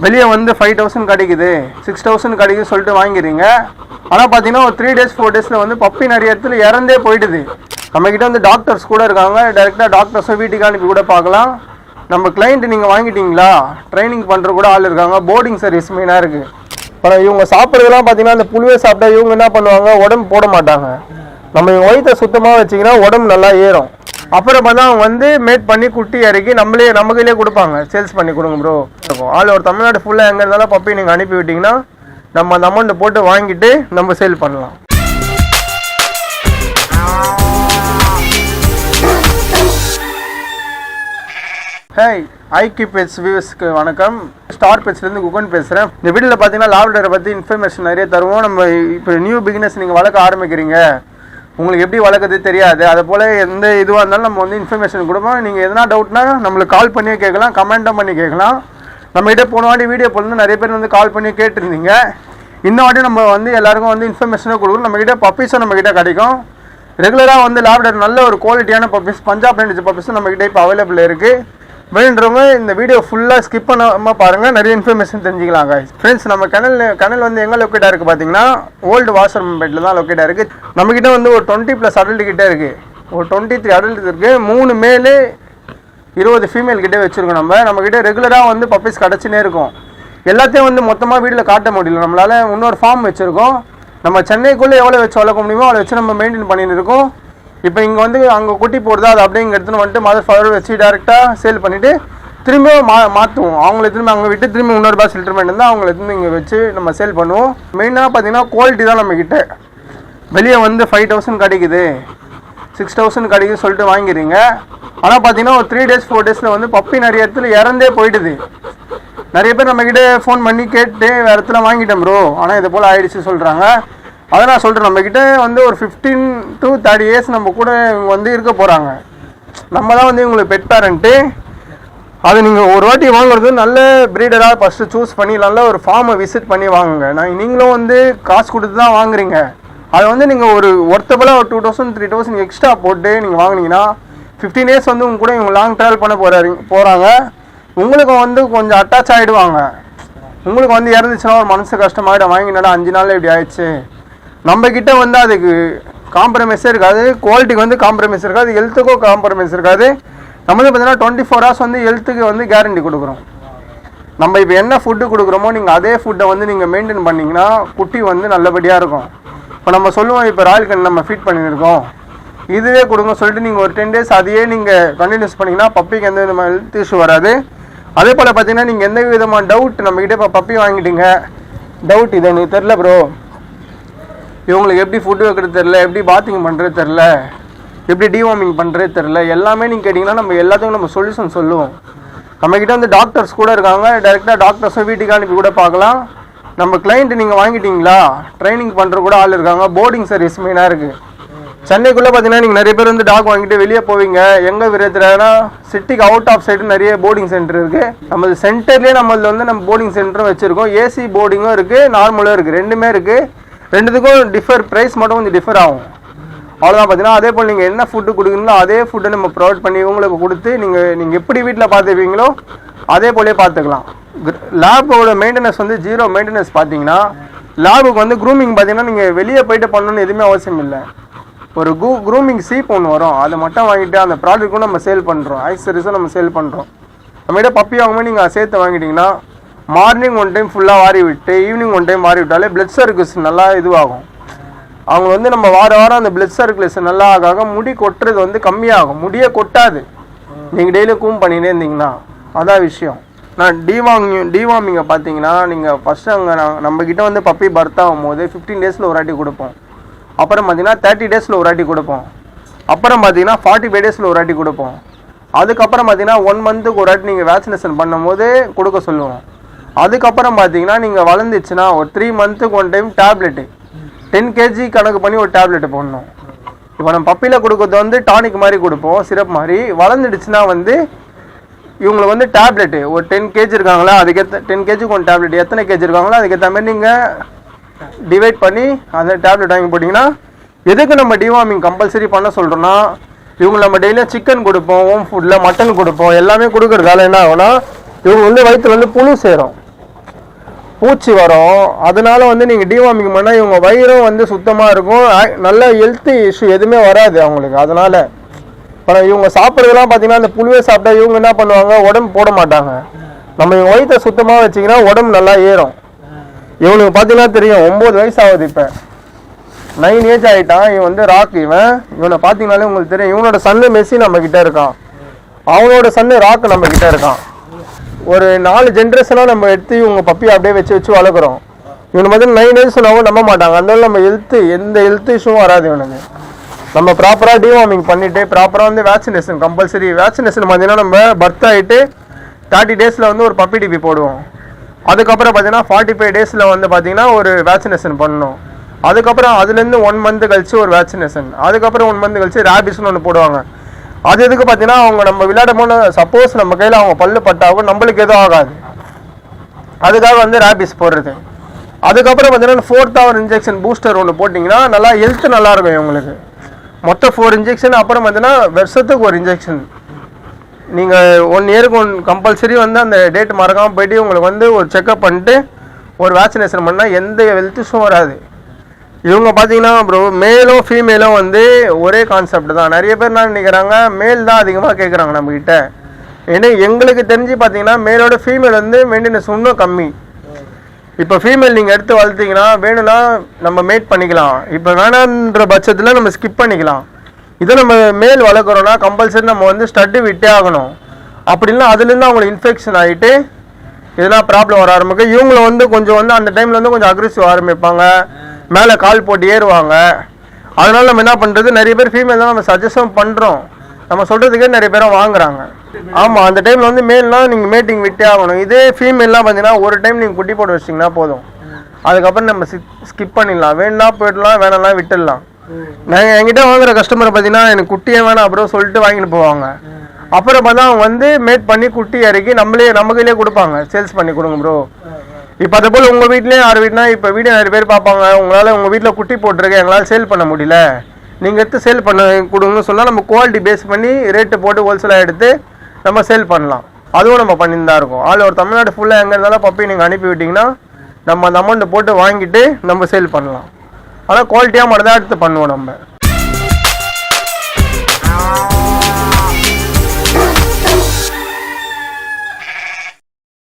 வெளியே வந்து 5000 கிடைக்குது, 6000 கிடைக்குது சொல்லிட்டு வாங்கிறீங்க. ஆனால் பார்த்தீங்கன்னா ஒரு 3 days 4 days வந்து பப்பி நிறைய இடத்துல இறந்தே போயிடுது. நம்மக்கிட்ட வந்து டாக்டர்ஸ் கூட இருக்காங்க, டைரெக்டாக டாக்டர்ஸை வீட்டுக்கு அனுப்பி கூட பார்க்கலாம். நம்ம கிளைண்ட் நீங்கள் வாங்கிட்டீங்களா, ட்ரைனிங் பண்ணுற கூட ஆள் இருக்காங்க. போர்டிங் சர்வீஸ் மெயினாக இருக்குது. அப்புறம் இவங்க சாப்பிட்றதுலாம் பார்த்தீங்கன்னா அந்த புழுவை சாப்பிட்டா இவங்க என்ன பண்ணுவாங்க, உடம்பு போட மாட்டாங்க. நம்ம இவங்க வயிற்றை சுத்தமாக வச்சிங்கன்னா உடம்பு நல்லா ஏறும். அப்புறம் பார்த்தா அவங்க வந்து மேட் பண்ணி குட்டி இறக்கி நம்ம கையிலே கொடுப்பாங்க. சேல்ஸ் பண்ணி கொடுங்க ப்ரோ இருக்கும். ஆள் ஒரு தமிழ்நாடு ஃபுல்லாக எங்கே இருந்தாலும் பப்பி நீங்கள் அனுப்பி விட்டிங்கன்னா நம்ம அந்த அமௌண்ட்டை போட்டு வாங்கிட்டு நம்ம சேல் பண்ணலாம். ஹேய் ஐக்கி பெட்ஸ் வியூவர்ஸ்க்கு வணக்கம். ஸ்டார் பெட்ஸ்லேருந்து குகன் பேசுகிறேன். இந்த வீடியோவில் பார்த்தீங்கன்னா லாப்ரடாரை பற்றி இன்ஃபர்மேஷன் நிறைய தருவோம். நம்ம இப்போ நியூ பிகினர்ஸ் நீங்கள் வளர்க்க ஆரம்பிக்கிறீங்க, உங்களுக்கு எப்படி வளர்க்குறது தெரியாது, அதை போல் எந்த இதுவாக இருந்தாலும் நம்ம வந்து இன்ஃபர்மேஷன் கொடுப்போம். நீங்கள் எதனா டவுட்னா நம்மளுக்கு கால் பண்ணியே கேட்கலாம், கமெண்ட்டும் பண்ணி கேட்கலாம். நம்மகிட்ட போன வாட்டி வீடியோ போட்டு நிறைய பேர் வந்து கால் பண்ணி கேட்டிருந்தீங்க. இந்த வாட்டி நம்ம வந்து எல்லாருக்கும் வந்து இன்ஃபர்மேஷனாக கொடுக்குறோம். நம்மகிட்ட பப்பீஸும் நம்மகிட்ட கிடைக்கும். ரெகுலராக வந்து லாப்ரடார் நல்ல ஒரு குவாலிட்டியான பப்பீஸ், பஞ்சாப் லேண்ட் பப்பீஸும் நம்மகிட்ட இப்போ அவைலபிள் இருக்குது. வேணுன்றவங்க இந்த வீடியோ ஃபுல்லாக ஸ்கிப் பண்ணாமல் பாருங்கள், நிறைய இன்ஃபர்மேஷன் தெரிஞ்சுக்கலாம் guys. ஃப்ரெண்ட்ஸ், நம்ம கனல் வந்து எங்கே லொக்கேட்டாக இருக்குது பார்த்தீங்கன்னா ஓல்டு வாஷர்மேட்டில் தான் லொக்கேட்டாக இருக்குது. நம்மக்கிட்ட வந்து ஒரு 20+ அடல்ட் கிட்டே இருக்குது, ஒரு 23 அடல்ட் இருக்குது, 3 மேலு 20 ஃபீமேல் கிட்டே வச்சுருக்கோம். நம்மக்கிட்ட ரெகுலராக வந்து பப்பீஸ் கிடச்சினே இருக்கும். எல்லாத்தையும் வந்து மொத்தமாக வீட்டில் காட்ட முடியல நம்மளால். இன்னொரு ஃபார்ம் வச்சுருக்கோம். நம்ம சென்னைக்குள்ளே எவ்வளோ வச்சு வளர்க்க முடியுமோ அவ்வளோ வச்சு நம்ம மெயின்டைன் பண்ணிட்டு இருக்கோம். இப்போ இங்கே வந்து அங்கே குட்டி போடுறதா அது அப்படியே இங்கே எடுத்துன்னு வந்துட்டு மதர் ஃபாதர் வச்சு டேரெக்டாக சேல் பண்ணிவிட்டு திரும்பியும் மாற்றுவோம். அவங்கள திரும்பி அங்கே விட்டு திரும்பி இன்னொரு பாஸ் லிட்டர்மெண்ட் இருந்தால் அவங்கள திரும்பி இங்கே வச்சு நம்ம சேல் பண்ணுவோம். மெயினாக பார்த்தீங்கன்னா குவாலிட்டி தான் நம்மக்கிட்ட. வெளியே வந்து 5000 கிடைக்குது, 6000 கிடைக்குது சொல்லிட்டு வாங்கிறீங்க. ஆனால் பார்த்தீங்கன்னா ஒரு 3 days 4 days வந்து பப்பி நிறைய இடத்துல இறந்தே போயிடுது. நிறைய பேர் நம்மக்கிட்ட ஃபோன் பண்ணி கேட்டு வேறு இடத்துல வாங்கிட்டேன் ப்ரோ, ஆனால் இது போல் ஆயிடுச்சு சொல்கிறாங்க. அதை நான் சொல்கிறேன், நம்மக்கிட்ட வந்து ஒரு 15 to 30 years நம்ம கூட வந்து இருக்க போகிறாங்க. நம்ம தான் வந்து இவங்களுக்கு பெட் பேரண்ட்டு. அது நீங்கள் ஒரு வாட்டி வாங்குறது நல்ல ப்ரீடராக ஃபஸ்ட்டு சூஸ் பண்ணி நல்ல ஒரு ஃபார்மை விசிட் பண்ணி வாங்குங்க. நீங்களும் வந்து காசு கொடுத்து தான் வாங்குறீங்க. அதை வந்து நீங்கள் ஒரு ஒர்த்தபுளாக ஒரு 2000 3000 எக்ஸ்ட்ரா போட்டு நீங்கள் வாங்கினீங்கன்னா 15 years வந்து உங்க கூட இவங்க லாங் ட்ராவல் பண்ண போகிறாங்க. உங்களுக்கு வந்து கொஞ்சம் அட்டாச் ஆகிடுவாங்க. உங்களுக்கு வந்து இறந்துச்சுன்னா ஒரு மனசு கஷ்டமாகிடும், வாங்கினாடா 5 நாளில் இப்படி ஆயிடுச்சு. நம்மக்கிட்ட வந்து அதுக்கு காம்ப்ரமைஸே இருக்காது, குவாலிட்டிக்கு வந்து காம்ப்ரமைஸ் இருக்காது, ஹெல்த்துக்கும் காம்ப்ரமைஸ் இருக்காது. நம்ம வந்து பார்த்தீங்கன்னா 24 hours வந்து ஹெல்த்துக்கு வந்து கேரண்டி கொடுக்குறோம். நம்ம இப்போ என்ன ஃபுட்டு கொடுக்குறோமோ நீங்கள் அதே ஃபுட்டை வந்து நீங்கள் மெயின்டைன் பண்ணிங்கன்னா குட்டி வந்து நல்லபடியாக இருக்கும். இப்போ நம்ம சொல்லுவோம், இப்போ ராயல் கன் நம்ம ஃபீட் பண்ணியிருக்கோம், இதுவே கொடுங்க சொல்லிட்டு நீங்கள் ஒரு 10 days அதையே நீங்கள் கண்டினியூஸ் பண்ணிங்கன்னா பப்பிக்கு எந்த விதமான ஹெல்த் இஷ்யூ வராது. அதே போல் பார்த்தீங்கன்னா நீங்கள் எந்த விதமான டவுட் நம்மக்கிட்ட இப்போ பப்பி வாங்கிட்டீங்க, டவுட் இது எனக்கு தெரில ப்ரோ, இவங்களுக்கு எப்படி ஃபுட்டு வைக்கிறது தெரில, எப்படி பாத்திங் பண்ணுறது தெரில, எப்படி டிவார்மிங் பண்ணுறது தெரில, எல்லாமே நீங்கள் கேட்டிங்கன்னா நம்ம எல்லாத்துக்கும் நம்ம சொல்யூஷன் சொல்லுவோம். நம்மக்கிட்ட வந்து டாக்டர்ஸ் கூட இருக்காங்க, டைரெக்டாக டாக்டர்ஸை வீட்டுக்கு அனுப்பி கூட பார்க்கலாம். நம்ம கிளைண்ட் நீங்கள் வாங்கிட்டீங்களா, ட்ரைனிங் பண்ணுற கூட ஆள் இருக்காங்க. போர்டிங் சர்வீஸ் மெயினாக இருக்குது. சென்னைக்குள்ளே பார்த்தீங்கன்னா நீங்கள் நிறைய பேர் வந்து டாக் வாங்கிட்டு வெளியே போவீங்க. எங்கே விரைத்துறதுனா சிட்டிக்கு அவுட் ஆஃப் சைடு நிறைய போர்டிங் சென்டர் இருக்குது. நம்ம சென்டர்லேயே நம்மளது வந்து நம்ம போர்டிங் சென்டரும் வச்சுருக்கோம். ஏசி போர்டிங்கும் இருக்குது, நார்மலும் இருக்குது, ரெண்டுமே இருக்குது. ரெண்டுத்துக்கும் ப்ரைஸ் மட்டும் கொஞ்சம் டிஃபர் ஆகும், அவ்வளோதான். பார்த்தீங்கன்னா அதே போல் நீங்கள் என்ன ஃபுட்டு கொடுக்குறீங்களோ அதே ஃபுட்டை நம்ம ப்ரொவைட் பண்ணி உங்களுக்கு கொடுத்து நீங்கள் எப்படி வீட்டில் பார்த்துப்பீங்களோ அதே போலே பார்த்துக்கலாம். லேபோட மெயின்டெனன்ஸ் வந்து 0 மெயின்டெனன்ஸ். பார்த்தீங்கன்னா லேபுக்கு வந்து க்ரூமிங் பார்த்தீங்கன்னா நீங்கள் வெளியே போய்ட்டு பண்ணணுன்னு எதுவுமே அவசியம் இல்லை. ஒரு க்ரூமிங் சீப் ஒன்று வரும், அதை மட்டும் வாங்கிட்டு அந்த ப்ராடக்ட்டும் நம்ம சேல் பண்ணுறோம், ஆக்சசரிஸும் நம்ம சேல் பண்ணுறோம். நம்மகிட்ட பப்பி வாங்கும்போது நீங்கள் சேர்த்து வாங்கிட்டீங்கன்னா மார்னிங் 1 time ஃபுல்லாக வாரி விட்டு ஈவினிங் 1 time வாரி விட்டாலே பிளட் சர்க்குலேஷன் நல்லா இதுவாகும். அவங்க வந்து நம்ம வாரம் அந்த பிளட் சர்க்குலேஷன் நல்லா ஆக முடி கொட்டுறது வந்து கம்மியாகும். முடியே கொட்டாது நீங்கள் டெய்லி கூம் பண்ணிகிட்டே இருந்தீங்கன்னா. அதான் விஷயம். நான் டிவார்மிங்கை பார்த்தீங்கன்னா நீங்கள் ஃபஸ்ட்டு அங்கே நம்மக்கிட்ட வந்து பப்பி பர்த் ஆகும் போது 15 daysல ஒரு வாட்டி கொடுப்போம். அப்புறம் பார்த்தீங்கன்னா 30 daysல ஒரு வாட்டி கொடுப்போம். அப்புறம் பார்த்தீங்கன்னா 45 daysல ஒரு வாட்டி கொடுப்போம். அதுக்கப்புறம் பார்த்தீங்கன்னா 1 monthக்கு ஒரு வாட்டி நீங்கள் வேக்சினேஷன் பண்ணும்போது கொடுக்க சொல்லுவோம். அதுக்கப்புறம் பார்த்தீங்கன்னா நீங்கள் வளர்ந்துச்சுன்னா ஒரு 3 monthக்கு 1 time டேப்லெட்டு 10 kg கணக்கு பண்ணி ஒரு டேப்லெட்டு போடணும். இப்போ நம்ம பப்பியில் கொடுக்குறது வந்து டானிக் மாதிரி கொடுப்போம், சிரப் மாதிரி. வளர்ந்துடுச்சுன்னா வந்து இவங்களுக்கு வந்து டேப்லெட்டு ஒரு 10 kg இருக்காங்களா அதுக்கேற்ற 10 kgக்கு 1 டேப்லெட், எத்தனை kg இருக்காங்களோ அதுக்கேற்ற மாதிரி நீங்கள் டிவைட் பண்ணி அந்த டேப்லெட் வாங்கி போட்டிங்கன்னா. எதுக்கு நம்ம டிவார்மிங் கம்பல்சரி பண்ண சொல்கிறோன்னா, இவங்க நம்ம டெய்லியும் சிக்கன் கொடுப்போம், ஹோம் ஃபுட்டில் மட்டன் கொடுப்போம், எல்லாமே கொடுக்குறதால என்ன ஆகும்னா இவங்க வந்து வயிற்றுல வந்து புழு சேரும். பூச்சி வரும். அதனால வந்து நீங்கள் டிவார்மிங் பண்ணால் இவங்க வயிறும் வந்து சுத்தமாக இருக்கும், நல்ல ஹெல்த் இஷ்யூ எதுவுமே வராது அவங்களுக்கு. அதனால் இப்போ இவங்க சாப்பிட்றதுலாம் பார்த்தீங்கன்னா அந்த புழுவே சாப்பிட்டா இவங்க என்ன பண்ணுவாங்க, உடம்பு போட மாட்டாங்க. நம்ம இவங்க வயிற்றை சுத்தமாக வச்சிங்கன்னா உடம்பு நல்லா ஏறும். இவனுக்கு பார்த்தீங்கன்னா தெரியும் 9 வயசு ஆகுது, இப்போ 9 ஏஜ் ஆகிட்டான். இவன் வந்து ராக். இவனை பார்த்தீங்கன்னாலே உங்களுக்கு தெரியும். இவனோட சன்னு மெஸ்ஸி நம்ம கிட்ட இருக்கான், அவனோட சன்னு ராக் நம்ம கிட்ட இருக்கான். ஒரு 4 ஜென்ரேஷனாக நம்ம எடுத்து இவங்க பப்பி அப்படியே வச்சு வளர்க்குறோம். இவனை பார்த்தீங்கன்னா 9 ஏஜ் சொன்னாவும் நம்ப மாட்டாங்க. அதனால நம்ம எந்த ஹெல்த் இஷ்யூவும் வராது இவனுக்கு. நம்ம ப்ராப்பராக டிவார்மிங் பண்ணிவிட்டு ப்ராப்பராக வந்து வேக்சினேஷன் கம்பல்சரி. வேக்சினேஷன் பார்த்தீங்கன்னா நம்ம பர்த் ஆகிட்டு 30 டேஸில் வந்து ஒரு பப்பி டிபி போடுவோம். அதுக்கப்புறம் பார்த்தீங்கன்னா 45 டேஸில் வந்து பார்த்தீங்கன்னா ஒரு வேக்சினேஷன் பண்ணணும். அதுக்கப்புறம் அதுலேருந்து 1 மந்த் கழிச்சு ஒரு வேக்சினேஷன். அதுக்கப்புறம் 1 மந்த் கழிச்சு ரேபிஸ்னு ஒன்று போடுவாங்க. அது எதுக்கு பார்த்தீங்கன்னா அவங்க நம்ம விளையாடும் போது சப்போஸ் நம்ம கையில் அவங்க பல்லு பட்டாகும் நம்மளுக்கு எதுவும் ஆகாது, அதுக்காக வந்து ரேபிஸ் போடுறது. அதுக்கப்புறம் பார்த்தீங்கன்னா 4th hour இன்ஜெக்ஷன் பூஸ்டர் ஒன்று போட்டிங்கன்னா நல்லா ஹெல்த் நல்லாயிருக்கும் இவங்களுக்கு. மொத்தம் 4 இன்ஜெக்ஷன். அப்புறம் பார்த்தீங்கன்னா வருஷத்துக்கு ஒரு இன்ஜெக்ஷன். நீங்கள் 1 இயருக்கு கம்பல்சரி வந்து அந்த டேட் மறக்காமல் போய்ட்டு உங்களுக்கு வந்து ஒரு செக்அப் பண்ணிட்டு ஒரு வேக்சினேஷன் பண்ணால் எந்த ஹெல்த் இஷ்யூவும் வராது. இவங்க பார்த்தீங்கன்னா ப்ரோ மேலும் ஃபீமேலும் வந்து ஒரே கான்செப்ட் தான். நிறைய பேர் என்ன நினைக்கிறாங்க, மேல் தான் அதிகமாக கேட்குறாங்க நம்மக்கிட்ட. ஏன்னா எங்களுக்கு தெரிஞ்சு பார்த்தீங்கன்னா மேலோட ஃபீமேல் வந்து மெயின்டெனன்ஸ் இன்னும் கம்மி. இப்போ ஃபீமேல் நீங்கள் எடுத்து வளர்த்தீங்கன்னா வேணும்னா நம்ம மேட் பண்ணிக்கலாம், இப்போ வேணான்ற பட்சத்தில் நம்ம ஸ்கிப் பண்ணிக்கலாம். இதை நம்ம மேல் வளர்க்குறோன்னா கம்பல்சரி நம்ம வந்து ஸ்டட்டு விட்டே ஆகணும். அப்படின்னா அதுலேருந்து அவங்களுக்கு இன்ஃபெக்ஷன் ஆகிட்டு எதனா ப்ராப்ளம் வர ஆரம்பிக்கும். இவங்கள வந்து கொஞ்சம் வந்து அந்த டைமில் வந்து கொஞ்சம் அக்ரெசிவ் ஆரம்பிப்பாங்க, மேலே கால் போட்டு ஏறுவாங்க. அதனால நம்ம என்ன பண்ணுறது, நிறைய பேர் ஃபீமேல் தான் நம்ம சஜஷன் பண்ணுறோம், நம்ம சொல்கிறதுக்கே நிறைய பேரும் வாங்குறாங்க. ஆமாம், அந்த டைமில் வந்து மேல்லாம் நீங்கள் மேட்டிங் விட்டே ஆகணும். இதே ஃபீமேல்லாம் பார்த்தீங்கன்னா ஒரு டைம் நீங்கள் குட்டி போட்டு வச்சிட்டிங்கன்னா போதும், அதுக்கப்புறம் நம்ம ஸ்கிப் பண்ணிடலாம். வேணும்னா போயிடலாம், வேணாம்லாம் விட்டுடலாம். நாங்கள் என்கிட்ட வாங்குற கஸ்டமரை பார்த்தீங்கன்னா எனக்கு குட்டியே வேணாம் அப்புறம் சொல்லிட்டு வாங்கிட்டு போவாங்க. அப்புறம் பார்த்தா அவங்க வந்து மேட் பண்ணி குட்டி இறக்கி நம்ம கையிலே கொடுப்பாங்க, சேல்ஸ் பண்ணி கொடுங்க ப்ரோ. இப்போ அதே போல் உங்கள் வீட்லேயே யார் வீட்னா இப்போ வீடியோ நிறைய பேர் பார்ப்பாங்க, உங்களால் உங்கள் வீட்டில் குட்டி போட்டிருக்கேன் எங்களால் சேல் பண்ண முடியல, நீங்கள் எடுத்து சேல் பண்ண கொடுங்கன்னு சொன்னால் நம்ம குவாலிட்டி பேஸ் பண்ணி ரேட்டு போட்டு ஹோல்சேலாக எடுத்து நம்ம சேல் பண்ணலாம். அதுவும் நம்ம பண்ணிட்டு தான் இருக்கோம். ஆள் ஒரு தமிழ்நாடு ஃபுல்லாக எங்கே இருந்தாலும் பப்பி நீங்கள் அனுப்பி விட்டிங்கன்னா நம்ம அந்த அமௌண்ட்டு போட்டு வாங்கிட்டு நம்ம சேல் பண்ணலாம். ஆனால் குவாலிட்டியாக மட்டும் தான் எடுத்து பண்ணுவோம் நம்ம.